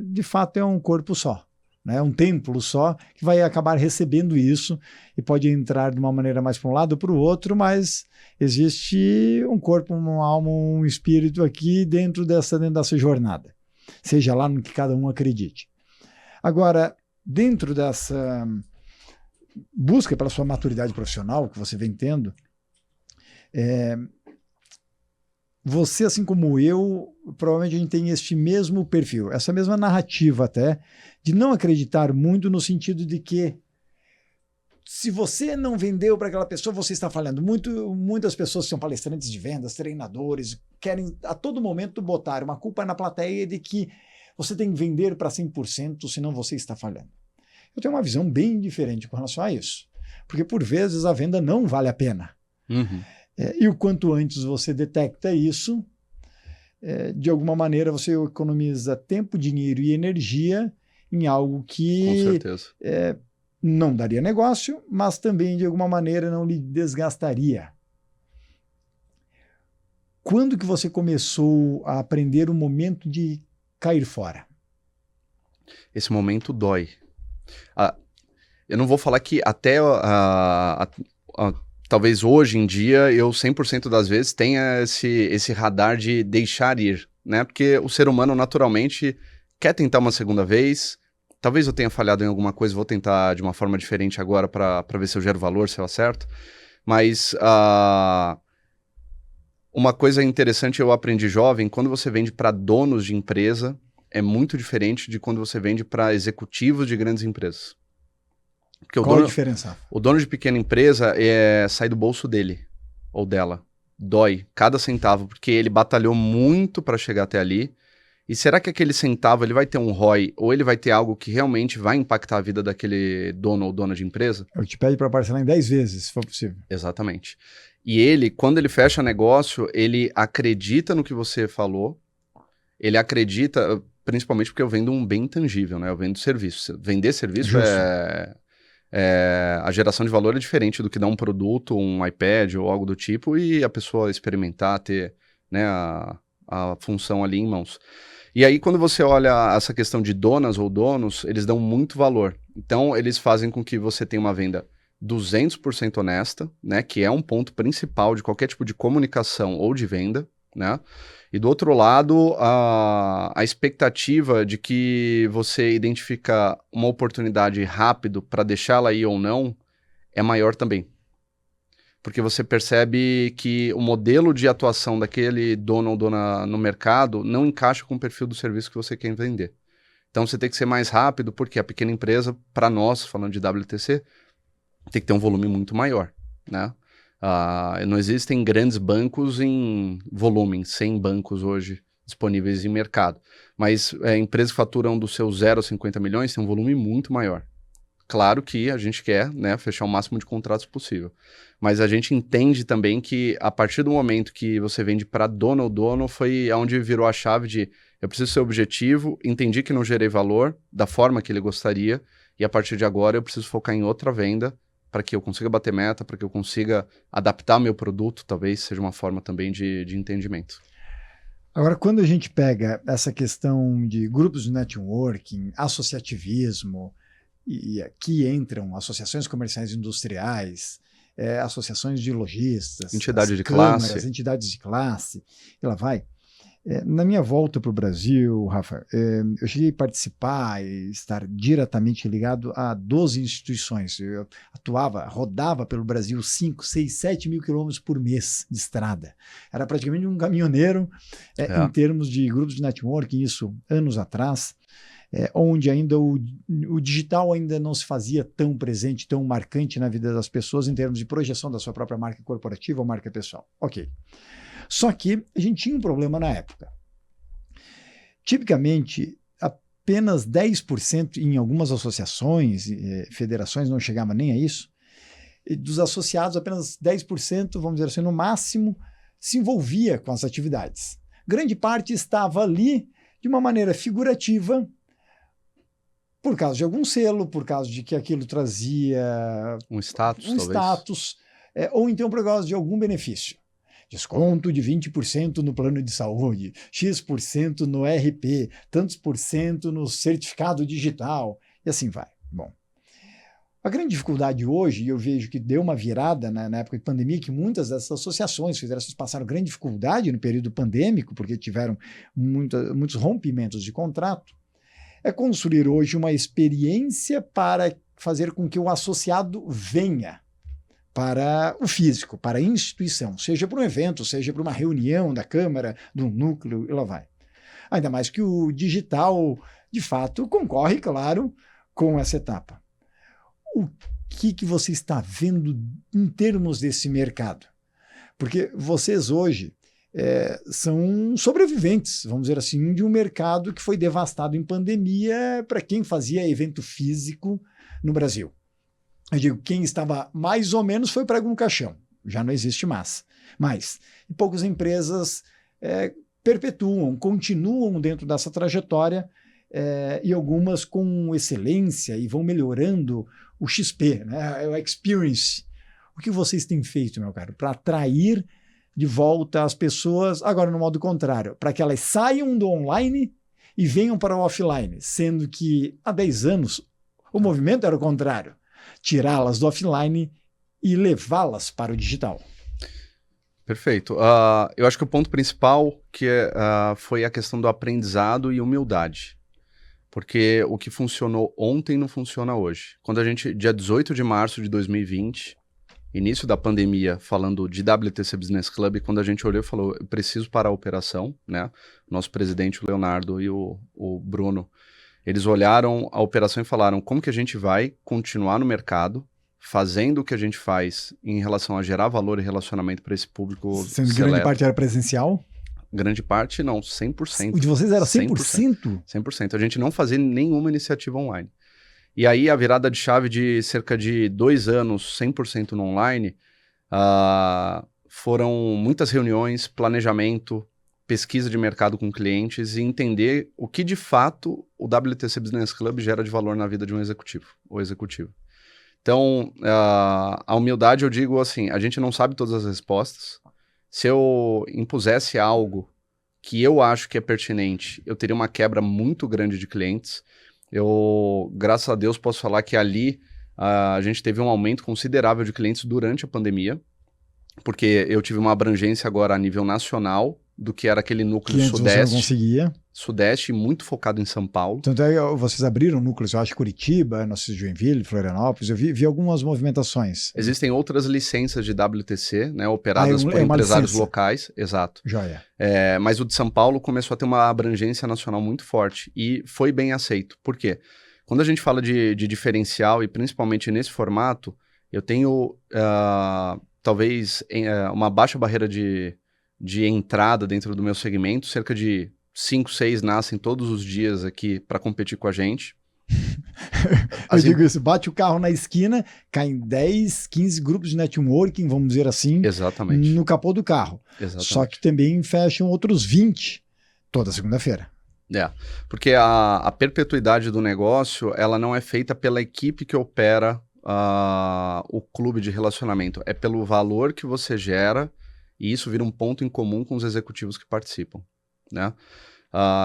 de fato é um corpo só. Né, um templo só, que vai acabar recebendo isso e pode entrar de uma maneira mais para um lado ou para o outro, mas existe um corpo, uma alma, um espírito aqui dentro dessa jornada, seja lá no que cada um acredite. Agora, dentro dessa busca pela sua maturidade profissional que você vem tendo, você, assim como eu, provavelmente a gente tem este mesmo perfil, essa mesma narrativa até, de não acreditar muito no sentido de que se você não vendeu para aquela pessoa, você está falhando. Muitas pessoas que são palestrantes de vendas, treinadores, querem a todo momento botar uma culpa na plateia de que você tem que vender para 100%, senão você está falhando. Eu tenho uma visão bem diferente com relação a isso, porque por vezes a venda não vale a pena. E o quanto antes você detecta isso, de alguma maneira você economiza tempo, dinheiro e energia em algo que com certeza. Não daria negócio, mas também de alguma maneira não lhe desgastaria. Quando que você começou a aprender o momento de cair fora? Esse momento dói. Eu não vou falar que até talvez hoje em dia eu 100% das vezes tenha esse radar de deixar ir, né? Porque o ser humano naturalmente quer tentar uma segunda vez. Talvez eu tenha falhado em alguma coisa, vou tentar de uma forma diferente agora para ver se eu gero valor, se eu acerto. Mas uma coisa interessante eu aprendi jovem, quando você vende para donos de empresa, é muito diferente de quando você vende para executivos de grandes empresas. Porque qual a diferença? O dono de pequena empresa sai do bolso dele ou dela. Dói cada centavo, porque ele batalhou muito para chegar até ali. E será que aquele centavo ele vai ter um ROI ou ele vai ter algo que realmente vai impactar a vida daquele dono ou dona de empresa? Eu te pede para parcelar em 10 vezes, se for possível. Exatamente. E ele, quando ele fecha negócio, ele acredita no que você falou, ele acredita, principalmente porque eu vendo um bem intangível, né? Eu vendo serviço. Vender serviço a geração de valor é diferente do que dar um produto, um iPad ou algo do tipo e a pessoa experimentar, ter, né, a função ali em mãos. E aí, quando você olha essa questão de donas ou donos, eles dão muito valor. Então, eles fazem com que você tenha uma venda 200% honesta, né, que é um ponto principal de qualquer tipo de comunicação ou de venda, né? E do outro lado, a expectativa de que você identifica uma oportunidade rápido para deixá-la ir ou não é maior também. Porque você percebe que o modelo de atuação daquele dono ou dona no mercado não encaixa com o perfil do serviço que você quer vender. Então você tem que ser mais rápido, porque a pequena empresa, para nós, falando de WTC, tem que ter um volume muito maior, né? Não existem grandes bancos em volume, 100 bancos hoje disponíveis em mercado. Mas empresas que faturam do seu 0 a 50 milhões tem um volume muito maior. Claro que a gente quer, né, fechar o máximo de contratos possível. Mas a gente entende também que a partir do momento que você vende para dono ou dono, foi onde virou a chave de eu preciso ser objetivo, entendi que não gerei valor da forma que ele gostaria, e a partir de agora eu preciso focar em outra venda para que eu consiga bater meta, para que eu consiga adaptar meu produto, talvez seja uma forma também de entendimento. Agora, quando a gente pega essa questão de grupos de networking, associativismo, e aqui entram associações comerciais e industriais, associações de lojistas, entidade de câmaras, classe, entidades de classe, e lá vai. Na minha volta para o Brasil, Rafa, eu cheguei a participar e estar diretamente ligado a 12 instituições. Eu rodava pelo Brasil 5, 6, 7 mil quilômetros por mês de estrada. Era praticamente um caminhoneiro em termos de grupos de networking, isso anos atrás. Onde ainda o digital ainda não se fazia tão presente, tão marcante na vida das pessoas em termos de projeção da sua própria marca corporativa ou marca pessoal. Ok. Só que a gente tinha um problema na época. Tipicamente, apenas 10% em algumas associações, federações, não chegava nem a isso, dos associados, apenas 10%, vamos dizer assim, no máximo, se envolvia com as atividades. Grande parte estava ali de uma maneira figurativa, por causa de algum selo, por causa de que aquilo trazia um status, ou então por causa de algum benefício. Desconto de 20% no plano de saúde, X% no RP, tantos por cento no certificado digital, e assim vai. Bom, a grande dificuldade hoje, e eu vejo que deu uma virada na época de pandemia, que muitas dessas associações, federações passaram grande dificuldade no período pandêmico, porque tiveram muitos rompimentos de contrato, é construir hoje uma experiência para fazer com que o associado venha para o físico, para a instituição, seja para um evento, seja para uma reunião da Câmara, de um núcleo, e lá vai. Ainda mais que o digital, de fato, concorre, claro, com essa etapa. O que você está vendo em termos desse mercado? Porque vocês hoje são sobreviventes, vamos dizer assim, de um mercado que foi devastado em pandemia para quem fazia evento físico no Brasil. Eu digo, quem estava mais ou menos foi prego no caixão, já não existe mais. Mas poucas empresas perpetuam, continuam dentro dessa trajetória e algumas com excelência e vão melhorando o XP, né, o experience. O que vocês têm feito, meu caro, para atrair de volta as pessoas, agora no modo contrário, para que elas saiam do online e venham para o offline, sendo que há 10 anos o movimento era o contrário. Tirá-las do offline e levá-las para o digital. Perfeito. Eu acho que o ponto principal foi a questão do aprendizado e humildade. Porque o que funcionou ontem não funciona hoje. Quando a gente, dia 18 de março de 2020, início da pandemia, falando de WTC Business Club, quando a gente olhou e falou, eu preciso parar a operação, né? Nosso presidente, o Leonardo, e o Bruno, eles olharam a operação e falaram como que a gente vai continuar no mercado, fazendo o que a gente faz em relação a gerar valor e relacionamento para esse público sendo que grande parte era presencial? Grande parte não, 100%. O de vocês era 100%? 100%. A gente não fazia nenhuma iniciativa online. E aí a virada de chave de cerca de 2 anos, 100% no online, foram muitas reuniões, planejamento, pesquisa de mercado com clientes e entender o que de fato o WTC Business Club gera de valor na vida de um executivo ou executiva. Então, a humildade, eu digo assim, a gente não sabe todas as respostas. Se eu impusesse algo que eu acho que é pertinente, eu teria uma quebra muito grande de clientes. Eu, graças a Deus, posso falar que ali a gente teve um aumento considerável de clientes durante a pandemia, porque eu tive uma abrangência agora a nível nacional do que era aquele núcleo clientes sudeste. Você não conseguia. Sudeste, muito focado em São Paulo. Tanto é que vocês abriram núcleos, eu acho, Curitiba, não sei se Joinville, Florianópolis, eu vi algumas movimentações. Existem outras licenças de WTC, né, operadas por empresários locais. Exato. Joia. Mas o de São Paulo começou a ter uma abrangência nacional muito forte e foi bem aceito. Por quê? Quando a gente fala de diferencial, e principalmente nesse formato, eu tenho talvez uma baixa barreira de entrada dentro do meu segmento, cerca de 5, 6 nascem todos os dias aqui para competir com a gente. Eu digo isso, bate o carro na esquina, caem 10, 15 grupos de networking, vamos dizer assim, exatamente, no capô do carro. Exatamente. Só que também fecham outros 20 toda segunda-feira. Porque a perpetuidade do negócio, ela não é feita pela equipe que opera o clube de relacionamento, é pelo valor que você gera, e isso vira um ponto em comum com os executivos que participam, né?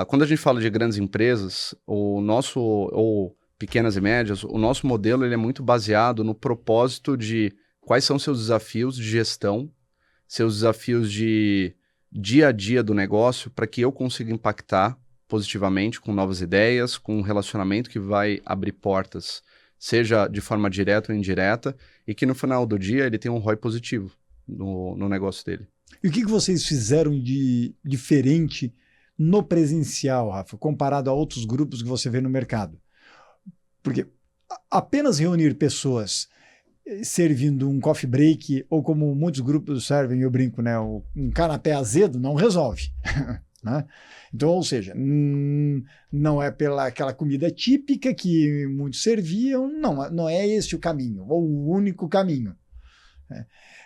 Quando a gente fala de grandes empresas, ou pequenas e médias, o nosso modelo ele é muito baseado no propósito de quais são seus desafios de gestão, seus desafios de dia a dia do negócio, para que eu consiga impactar positivamente com novas ideias, com um relacionamento que vai abrir portas, seja de forma direta ou indireta, e que no final do dia ele tem um ROI positivo no negócio dele. E o que vocês fizeram de diferente no presencial, Rafa, comparado a outros grupos que você vê no mercado? Porque apenas reunir pessoas servindo um coffee break, ou como muitos grupos servem, eu brinco, né, um canapé azedo, não resolve. Né? Então, ou seja, não é pela aquela comida típica que muitos serviam, não é esse o caminho, ou o único caminho.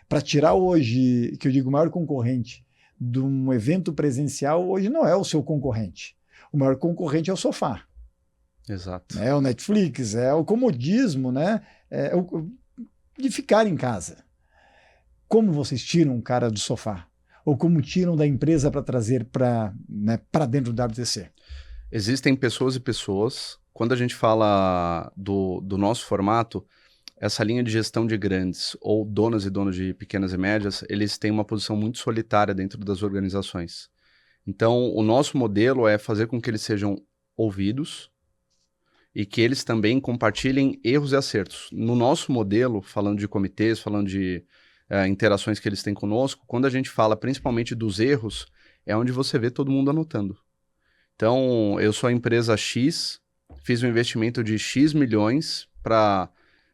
Para tirar hoje, que eu digo, o maior concorrente de um evento presencial, hoje não é o seu concorrente. O maior concorrente é o sofá. Exato. É o Netflix, é o comodismo, né? De ficar em casa. Como vocês tiram um cara do sofá? Ou como tiram da empresa para trazer para dentro do WTC? Existem pessoas e pessoas. Quando a gente fala do nosso formato, essa linha de gestão de grandes ou donas e donos de pequenas e médias, eles têm uma posição muito solitária dentro das organizações. Então, o nosso modelo é fazer com que eles sejam ouvidos e que eles também compartilhem erros e acertos. No nosso modelo, falando de comitês, falando de interações que eles têm conosco, quando a gente fala principalmente dos erros, é onde você vê todo mundo anotando. Então, eu sou a empresa X, fiz um investimento de X milhões para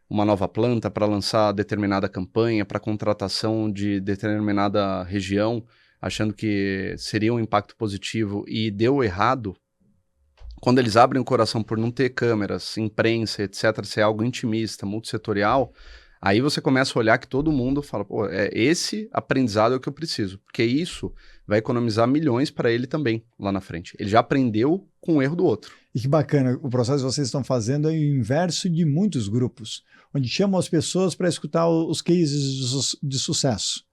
uma nova planta, para lançar determinada campanha, para contratação de determinada região, achando que seria um impacto positivo e deu errado. Quando eles abrem o coração por não ter câmeras, imprensa, etc., ser algo intimista, multissetorial, aí você começa a olhar que todo mundo fala, pô, esse aprendizado é o que eu preciso, porque isso vai economizar milhões para ele também lá na frente. Ele já aprendeu com o erro do outro. E que bacana, o processo que vocês estão fazendo é o inverso de muitos grupos, onde chamam as pessoas para escutar os cases de sucesso.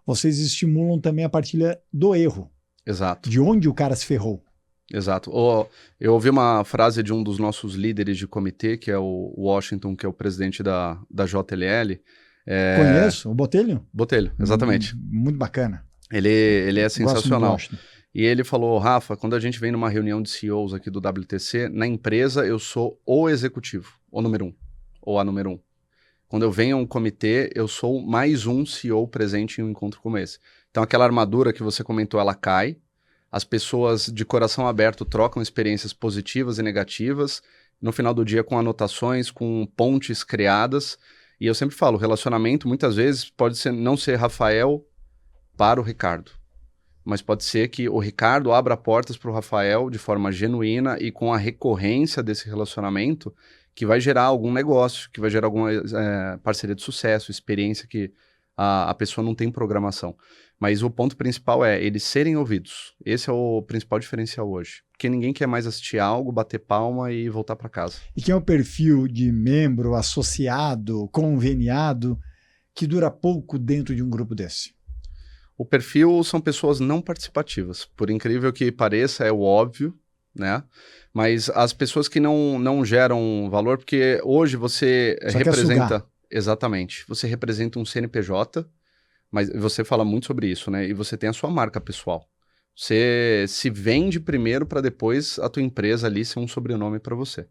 Vocês estimulam também a partilha do erro. Exato. De onde o cara se ferrou. Exato. Eu ouvi uma frase de um dos nossos líderes de comitê, que é o Washington, que é o presidente da JLL. Conheço, o Botelho? Botelho, exatamente. Muito bacana. Ele é sensacional. E ele falou, Rafa, quando a gente vem numa reunião de CEOs aqui do WTC, na empresa eu sou o executivo, o número 1, ou a número 1. Quando eu venho a um comitê, eu sou mais um CEO presente em um encontro como esse. Então aquela armadura que você comentou, ela cai, as pessoas de coração aberto trocam experiências positivas e negativas, no final do dia com anotações, com pontes criadas, e eu sempre falo, relacionamento muitas vezes pode não ser Rafael para o Ricardo, mas pode ser que o Ricardo abra portas para o Rafael de forma genuína e com a recorrência desse relacionamento que vai gerar algum negócio, que vai gerar alguma parceria de sucesso, experiência que a pessoa não tem programação. Mas o ponto principal é eles serem ouvidos. Esse é o principal diferencial hoje. Porque ninguém quer mais assistir algo, bater palma e voltar para casa. E quem é o perfil de membro, associado, conveniado, que dura pouco dentro de um grupo desse? O perfil são pessoas não participativas. Por incrível que pareça, é o óbvio, né? Mas as pessoas que não geram valor, porque hoje você representa... Exatamente. Você representa um CNPJ, mas você fala muito sobre isso, né? E você tem a sua marca pessoal. Você se vende primeiro para depois a tua empresa ali ser um sobrenome para você.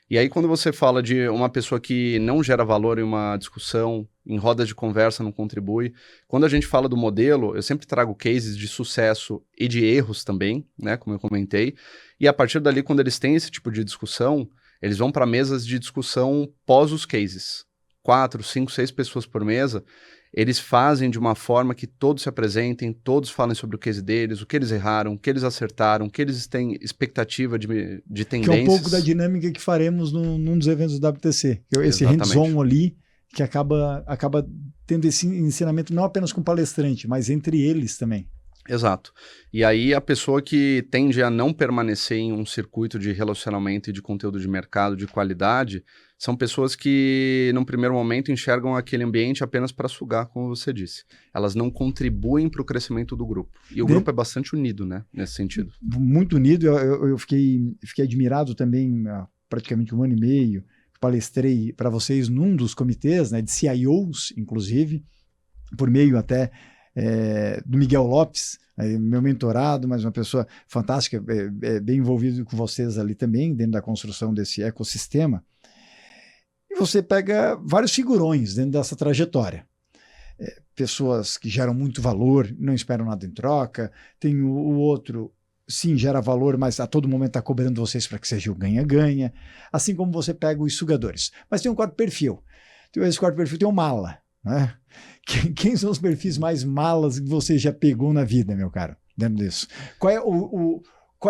E aí, quando você fala de uma pessoa que não gera valor em uma discussão, em rodas de conversa, não contribui, quando a gente fala do modelo, eu sempre trago cases de sucesso e de erros também, né, como eu comentei, e a partir dali, quando eles têm esse tipo de discussão, eles vão para mesas de discussão pós os cases. 4, 5, 6 pessoas por mesa, eles fazem de uma forma que todos se apresentem, todos falem sobre o case deles, o que eles erraram, o que eles acertaram, o que eles têm expectativa de tendências. Que é um pouco da dinâmica que faremos num dos eventos do WTC. Esse hands-on ali, que acaba tendo esse ensinamento não apenas com o palestrante, mas entre eles também. Exato. E aí a pessoa que tende a não permanecer em um circuito de relacionamento e de conteúdo de mercado de qualidade, são pessoas que, num primeiro momento, enxergam aquele ambiente apenas para sugar, como você disse. Elas não contribuem para o crescimento do grupo. E o grupo é bastante unido, né, nesse sentido. Muito unido. Eu fiquei admirado também, há praticamente 1 ano e meio, palestrei para vocês num dos comitês, né, de CIOs, inclusive, por meio até do Miguel Lopes, meu mentorado, mas uma pessoa fantástica, bem envolvido com vocês ali também, dentro da construção desse ecossistema. E você pega vários figurões dentro dessa trajetória. Pessoas que geram muito valor, não esperam nada em troca. Tem o outro, sim, gera valor, mas a todo momento está cobrando vocês para que seja o ganha-ganha. Assim como você pega os sugadores. Mas tem um quarto perfil. Esse quarto perfil tem um mala, né? Quem são os perfis mais malas que você já pegou na vida, meu caro, dentro disso? Qual é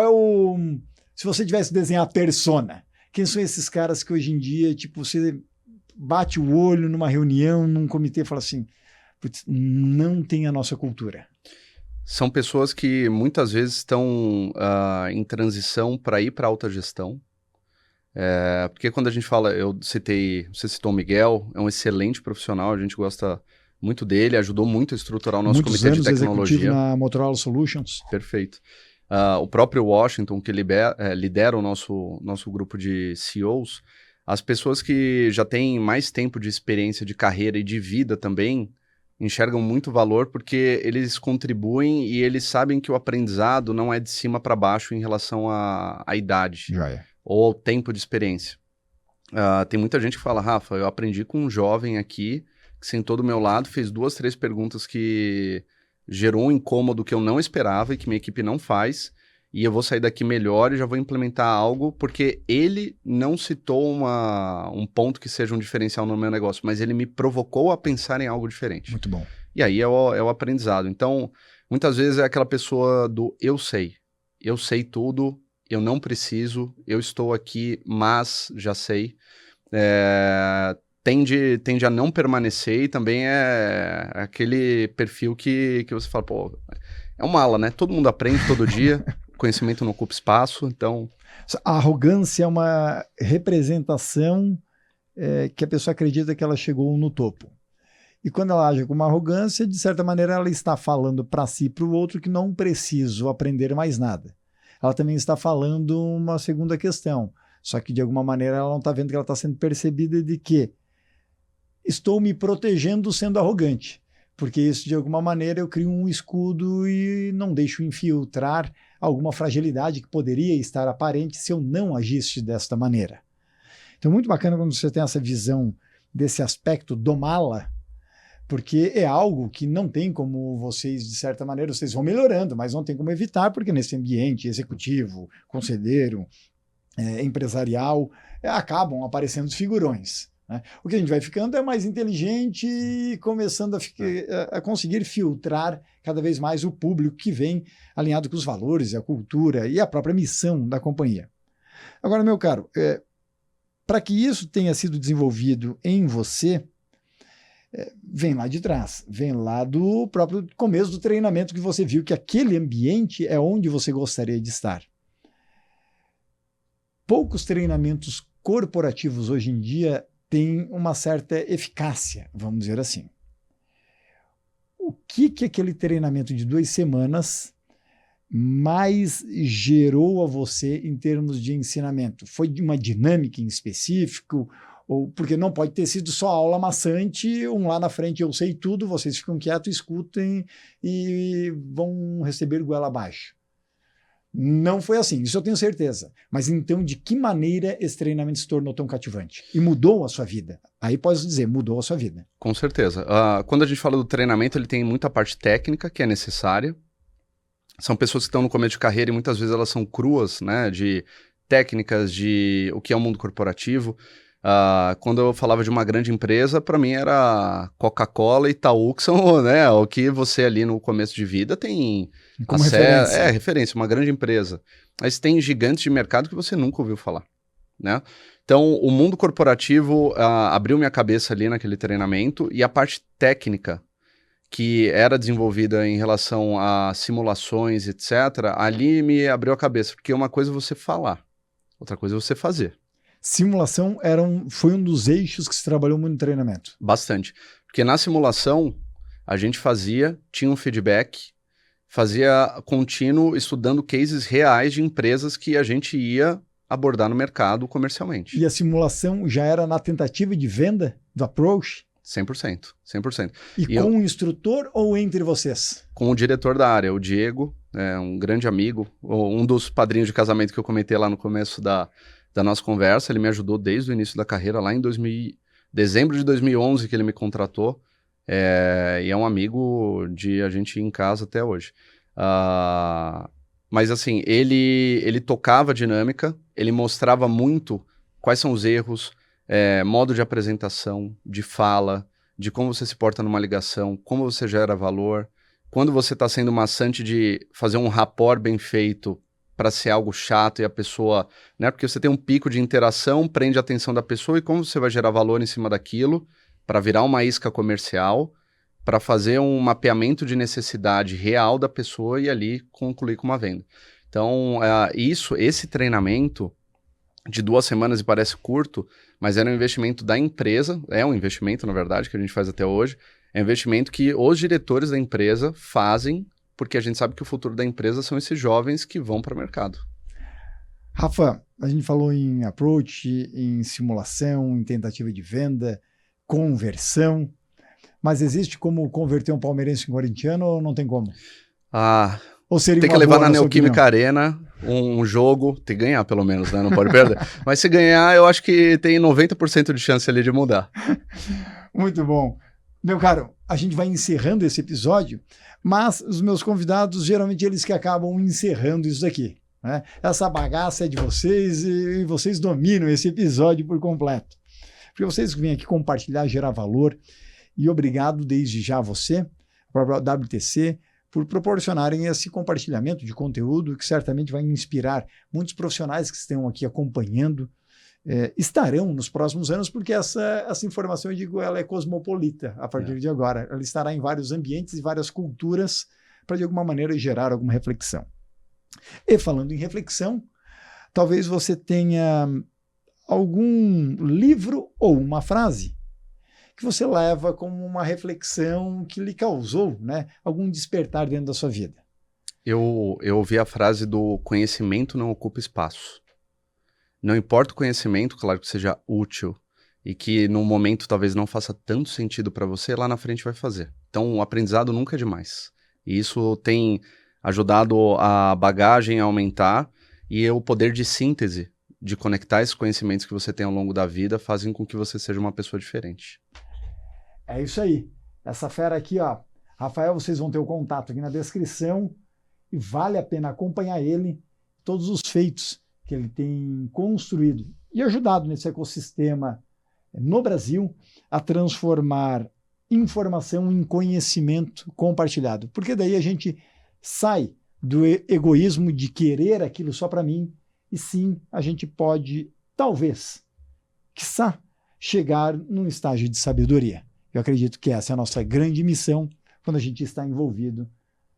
o se você tivesse que desenhar a persona, quem são esses caras que hoje em dia, tipo, você bate o olho numa reunião, num comitê e fala assim, não tem a nossa cultura? São pessoas que muitas vezes estão em transição para ir para alta gestão. Porque quando a gente fala, você citou o Miguel, é um excelente profissional, a gente gosta muito dele, ajudou muito a estruturar o nosso comitê de tecnologia. Executivo na Motorola Solutions. Perfeito. O próprio Washington, que lidera o nosso grupo de CEOs, as pessoas que já têm mais tempo de experiência de carreira e de vida também, enxergam muito valor porque eles contribuem e eles sabem que o aprendizado não é de cima para baixo em relação à idade ou ao tempo de experiência. Tem muita gente que fala, Rafa, eu aprendi com um jovem aqui que sentou do meu lado, fez 2, 3 perguntas que gerou um incômodo que eu não esperava e que minha equipe não faz, e eu vou sair daqui melhor e já vou implementar algo, porque ele não citou um ponto que seja um diferencial no meu negócio, mas ele me provocou a pensar em algo diferente. Muito bom. E aí é o aprendizado. Então, muitas vezes é aquela pessoa do eu sei tudo, eu não preciso, eu estou aqui, mas já sei. Tende a não permanecer e também é aquele perfil que você fala, pô, é um mala, né? Todo mundo aprende todo dia, conhecimento não ocupa espaço, então... A arrogância é uma representação que a pessoa acredita que ela chegou no topo. E quando ela age com uma arrogância, de certa maneira ela está falando para si e para o outro que não preciso aprender mais nada. Ela também está falando uma segunda questão, só que de alguma maneira ela não está vendo que ela está sendo percebida de que estou me protegendo sendo arrogante, porque isso de alguma maneira eu crio um escudo e não deixo infiltrar alguma fragilidade que poderia estar aparente se eu não agisse desta maneira. Então muito bacana quando você tem essa visão desse aspecto do mala, porque é algo que não tem como vocês, de certa maneira, vocês vão melhorando, mas não tem como evitar, porque nesse ambiente executivo, conselheiro, empresarial, acabam aparecendo os figurões. O que a gente vai ficando é mais inteligente e começando a conseguir filtrar cada vez mais o público que vem alinhado com os valores, a cultura e a própria missão da companhia. Agora, meu caro, para que isso tenha sido desenvolvido em você, vem lá de trás, vem lá do próprio começo do treinamento que você viu que aquele ambiente é onde você gostaria de estar. Poucos treinamentos corporativos hoje em dia tem uma certa eficácia, vamos dizer assim. O que aquele treinamento de 2 semanas mais gerou a você em termos de ensinamento? Foi de uma dinâmica em específico Ou porque não pode ter sido só aula maçante, lá na frente eu sei tudo, vocês ficam quietos, escutem e vão receber goela abaixo. Não foi assim, isso eu tenho certeza. Mas então, de que maneira esse treinamento se tornou tão cativante? E mudou a sua vida? Aí posso dizer, mudou a sua vida. Com certeza. Quando a gente fala do treinamento, ele tem muita parte técnica que é necessária. São pessoas que estão no começo de carreira e muitas vezes elas são cruas, né? De técnicas, de o que é o mundo corporativo. Quando eu falava de uma grande empresa, para mim era Coca-Cola e Itaú, que são, né, o que você ali no começo de vida tem como referência. Referência, uma grande empresa. Mas tem gigantes de mercado que você nunca ouviu falar, né? Então, o mundo corporativo abriu minha cabeça ali naquele treinamento e a parte técnica que era desenvolvida em relação a simulações, etc., ali me abriu a cabeça, porque uma coisa é você falar, outra coisa é você fazer. Simulação foi um dos eixos que se trabalhou muito no treinamento. Bastante. Porque na simulação, a gente tinha um feedback, fazia contínuo estudando cases reais de empresas que a gente ia abordar no mercado comercialmente. E a simulação já era na tentativa de venda do approach? 100%, 100%. E com o instrutor ou entre vocês? Com o diretor da área, o Diego, um grande amigo, um dos padrinhos de casamento que eu comentei lá no começo da nossa conversa. Ele me ajudou desde o início da carreira, lá em dezembro de 2011 que ele me contratou, e é um amigo de a gente ir em casa até hoje. Mas assim, ele tocava a dinâmica, ele mostrava muito quais são os erros, modo de apresentação, de fala, de como você se porta numa ligação, como você gera valor, quando você está sendo maçante de fazer um rapport bem feito para ser algo chato e a pessoa, né? Porque você tem um pico de interação, prende a atenção da pessoa e como você vai gerar valor em cima daquilo para virar uma isca comercial, para fazer um mapeamento de necessidade real da pessoa e ali concluir com uma venda. Então, esse treinamento de 2 semanas e parece curto, mas era um investimento da empresa, é um investimento, na verdade, que a gente faz até hoje, é um investimento que os diretores da empresa fazem porque a gente sabe que o futuro da empresa são esses jovens que vão para o mercado. Rafa, a gente falou em approach, em simulação, em tentativa de venda, conversão, mas existe como converter um palmeirense em corintiano ou não tem como? Ou seria tem que levar na Neoquímica Arena um jogo, tem que ganhar pelo menos, né? Não pode perder. Mas se ganhar, eu acho que tem 90% de chance ali de mudar. Muito bom. Meu caro, a gente vai encerrando esse episódio, mas os meus convidados, geralmente eles que acabam encerrando isso daqui, né? Essa bagaça é de vocês e vocês dominam esse episódio por completo. Porque vocês que vêm aqui compartilhar, gerar valor, e obrigado desde já a você, para a WTC, por proporcionarem esse compartilhamento de conteúdo que certamente vai inspirar muitos profissionais que estão aqui acompanhando, estarão nos próximos anos, porque essa informação, eu digo, ela é cosmopolita a partir de agora. Ela estará em vários ambientes e várias culturas para, de alguma maneira, gerar alguma reflexão. E falando em reflexão, talvez você tenha algum livro ou uma frase que você leva como uma reflexão que lhe causou, né, algum despertar dentro da sua vida. Eu ouvi a frase do conhecimento não ocupa espaço. Não importa o conhecimento, claro que seja útil e que no momento talvez não faça tanto sentido para você, lá na frente vai fazer. Então o aprendizado nunca é demais. E isso tem ajudado a bagagem a aumentar e o poder de síntese, de conectar esses conhecimentos que você tem ao longo da vida, fazem com que você seja uma pessoa diferente. É isso aí. Essa fera aqui, ó, Rafael, vocês vão ter o contato aqui na descrição e vale a pena acompanhar ele, todos os feitos que ele tem construído e ajudado nesse ecossistema no Brasil a transformar informação em conhecimento compartilhado. Porque daí a gente sai do egoísmo de querer aquilo só para mim e sim a gente pode, talvez, quiçá, chegar num estágio de sabedoria. Eu acredito que essa é a nossa grande missão quando a gente está envolvido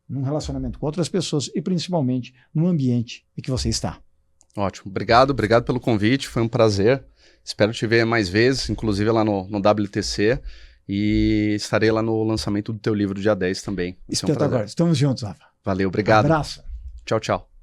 num relacionamento com outras pessoas e principalmente no ambiente em que você está. Ótimo. Obrigado pelo convite, foi um prazer. Espero te ver mais vezes, inclusive lá no WTC, e estarei lá no lançamento do teu livro dia 10 também. Espetacular. Estamos juntos, Rafa. Valeu, obrigado. Abraço. Tchau, tchau.